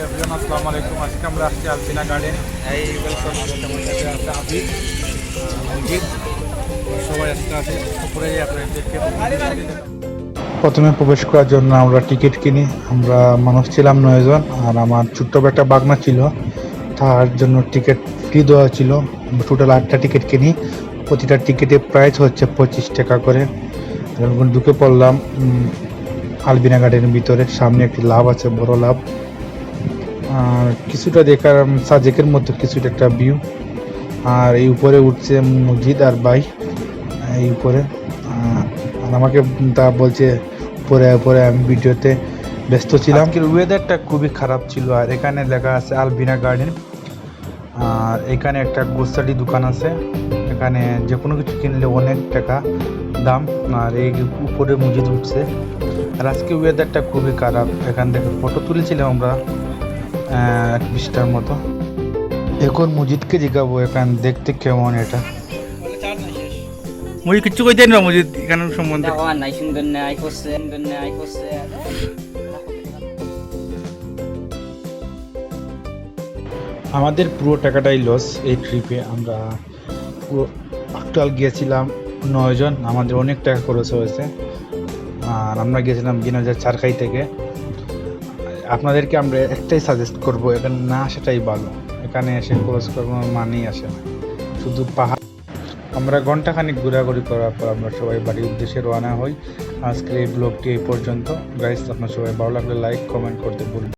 Everyone আসসালামু আলাইকুম। আজকে আমরা আসছি আলপিনা গার্ডেন। এই ওয়েলকাম আমার সাথে আছে আবিদ, মজিদ, সবাই আজকে আছে উপরে আপনাদেরকে। প্রথমে প্রবেশ করার জন্য আমরা টিকিট কিনি। আমরা মানুষ ছিলাম 9 জন, আর আমার ছোট্ট একটা বাগনা ছিল, তার জন্য টিকিট ফ্রি দেওয়া ছিল। টোটাল 8টা টিকিট কিনি, প্রতিটা টিকিটের প্রাইস হচ্ছে 25 টাকা করে। এখন ঢুকে পড়লাম আলপিনা গার্ডেনের ভিতরে। সামনে একটি লাভ আছে, বড় লাভ, আর কিছুটা দেখার সাজেকের মতো কিছুটা একটা ভিউ। আর এই উপরে উঠছে মসজিদ আর ভাই এই উপরে, আর আমাকে তা বলছে পরে পরে। আমি ভিডিওতে ব্যস্ত ছিলাম। আজকের ওয়েদারটা খুবই খারাপ ছিল। আর এখানে লেখা আছে আলপিনা গার্ডেন। আর এখানে একটা গ্রোসারি দোকান আছে, এখানে যে কোনো কিছু কিনলে অনেক টাকা দাম। আর এই উপরে মসজিদ উঠছে। আর আজকে ওয়েদারটা খুবই খারাপ। এখান থেকে ফটো তুলেছিলাম আমরা 20টার মতো। এখন মসজিদকে জিগাবো এখান দেখতে কেমন এটা। মুই কিচ্ছু কইতে না মসজিদ এখানে সম্বন্ধে। নাই সুন্দর নাই করছে আমাদের পুরো টাকাটাই লস এই ট্রিপে। আমরা পুরো টোটাল গিয়েছিলাম 9 জন, আমাদের অনেক টাকা খরচ হয়েছে। আর আমরা গিয়েছিলাম বিনজার চারখাই থেকে। আপনাদেরকে আমরা একটাই সাজেস্ট করব, এখানে না আসাটাই ভালো। এখানে এসে খরচ করার মানেই আসে না, শুধু পাহাড়। আমরা ঘন্টাখানিক ঘোরাঘুরি করার পর আমরা সবাই বাড়ির উদ্দেশ্যে রওনা হই। আজকের এই ব্লগটি এই পর্যন্ত। গাইস, আপনার সবাই ভালো লাগলে লাইক কমেন্ট করতে ভুলবেন।